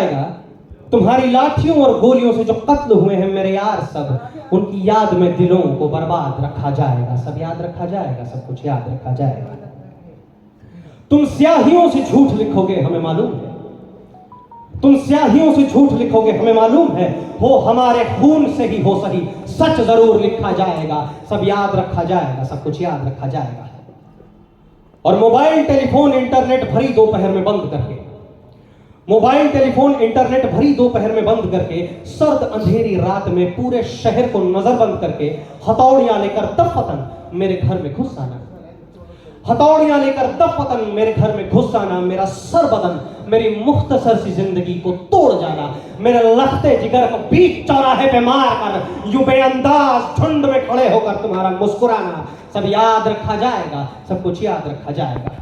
जाएगा। तुम्हारी लाठियों और गोलियों से जो कत्ल हुए हैं मेरे यार, सब उनकी याद में दिलों को बर्बाद रखा जाएगा। सब याद रखा जाएगा, सब कुछ याद रखा जाएगा। तुम स्याहियों से झूठ लिखोगे हमें मालूम है, तुम स्याहियों से झूठ लिखोगे हमें मालूम है, हो हमारे खून से ही हो सही सच जरूर लिखा जाएगा। सब याद रखा जाएगा, सब कुछ याद रखा जाएगा। और मोबाइल टेलीफोन इंटरनेट भरी दोपहर में बंद करके, मोबाइल टेलीफोन इंटरनेट भरी दोपहर में बंद करके, सर्द अंधेरी रात में पूरे शहर को नजरबंद करके हथौड़ियां लेकर दफतन मेरे घर में घुस आना, हथौड़ियां लेकर दफतन मेरे घर में घुस आना, मेरा सर बदन मेरी मुख्तसर सी जिंदगी को तोड़ जाना, मेरे लखते जिगर को बीच चौराहे पे मार कर यूं बेअंदाज झुंड में खड़े होकर तुम्हारा मुस्कुराना, सब याद रखा जाएगा, सब कुछ याद रखा जाएगा।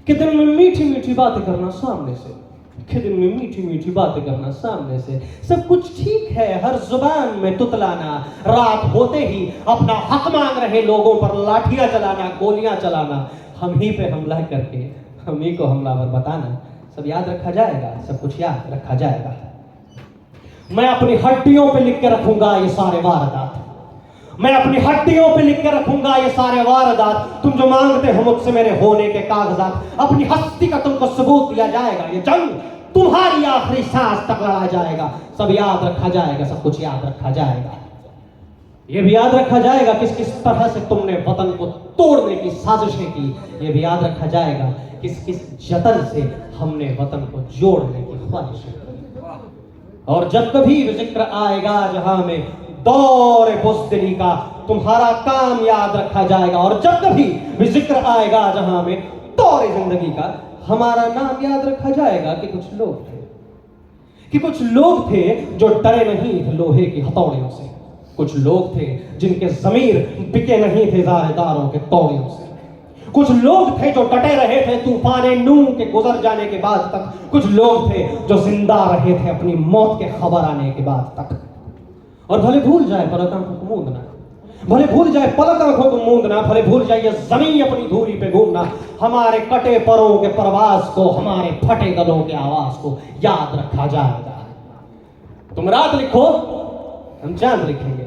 कि दिन में मीठी मीठी बातें करना सामने से, कि दिन में मीठी मीठी बातें करना सामने से, सब कुछ ठीक है, हर जुबान में तुतलाना, रात होते ही अपना हक मांग रहे लोगों पर लाठियां चलाना, गोलियां चलाना, हम ही पे हमला करके हम ही को हमलावर बताना, सब याद रखा जाएगा, सब कुछ याद रखा जाएगा। मैं अपनी हड्डियों पे लिख के रखूंगा ये सारे वारदात, मैं अपनी हड्डियों पे लिख के रखूंगा ये सारे वारदात। तुम जो मांगते हो मुझसे मेरे होने के कागजात, अपनी हस्ती का तुमको सबूत दिया जाएगा, ये जंग तुम्हारी आखिरी सांस तक लड़ा जाएगा। सब याद रखा जाएगा, सब कुछ याद रखा जाएगा। ये भी याद रखा जाएगा किस किस तरह से तुमने वतन को तोड़ने की साजिशें की। ये भी याद रखा जाएगा किस किस जतन से हमने वतन को जोड़ने की ख्वाहिशें की। और जब कभी भी जिक्र आएगा जहां में दौर बुज़दिली का, तुम्हारा काम याद रखा जाएगा। और जब कभी भी जिक्र आएगा जहां में दौर जिंदगी का, हमारा नाम याद रखा जाएगा कि कुछ लोग थे जो डरे नहीं थे लोहे की हथौड़ियों से, कुछ लोग थे जिनके ज़मीर बिके नहीं थे ज़ारेदारों के तौड़ियों से, कुछ लोग थे जो डटे रहे थे तूफाने नूह के गुजर जाने के बाद तक, कुछ लोग थे जो जिंदा रहे थे अपनी मौत के खबर आने के बाद तक। और भले भूल जाए पलक आंखों को मूंदना, भले भूल जाए पलक आंखों को मूंदना, भले भूल जाए जमीन अपनी धूरी पे घूमना, हमारे कटे परों के प्रवास को, हमारे फटे गलों के आवाज को याद रखा जाएगा। तुम रात लिखो हम चांद लिखेंगे,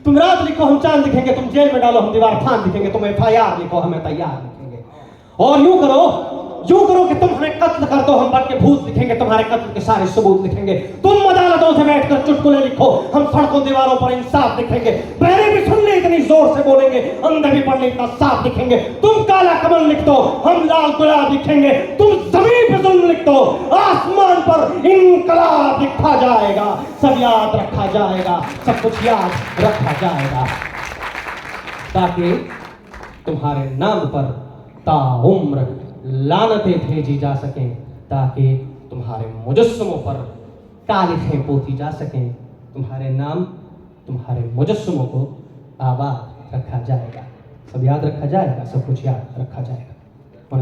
तुम रात लिखो हम चांद लिखेंगे, तुम जेल में डालो हम दीवार फांद लिखेंगे, तुम FIR लिखो हमें तैयार लिखेंगे। और यूं करो कि तुम हमें कत्ल कर दो, हम बन के भूत लिखेंगे, तुम्हारे कत्ल के सारे सबूत लिखेंगे। तुम अदालतों से बैठकर चुटकुले लिखो, हम सड़कों दीवारों पर इंसाफ लिखेंगे। बहरे भी सुनने इतनी जोर से बोलेंगे, अंधे भी पढ़ने इतना साफ लिखेंगे। तुम काला कमल लिख दो, हम लाल गुलाब लिखेंगे। तुम जमीन पे जुल्म लिख दो, आसमान पर इनकलाब लिखा जाएगा। सब याद रखा जाएगा, सब कुछ याद रखा जाएगा, ताकि तुम्हारे नाम पर ताउम्र लानतें भेजी जा सकें, ताकि तुम्हारे मुजस्समों पर तारीखें पोती जा सकें, तुम्हारे नाम तुम्हारे मुजस्समों को आबाद रखा जाएगा। सब याद रखा जाएगा, सब कुछ याद रखा जाएगा।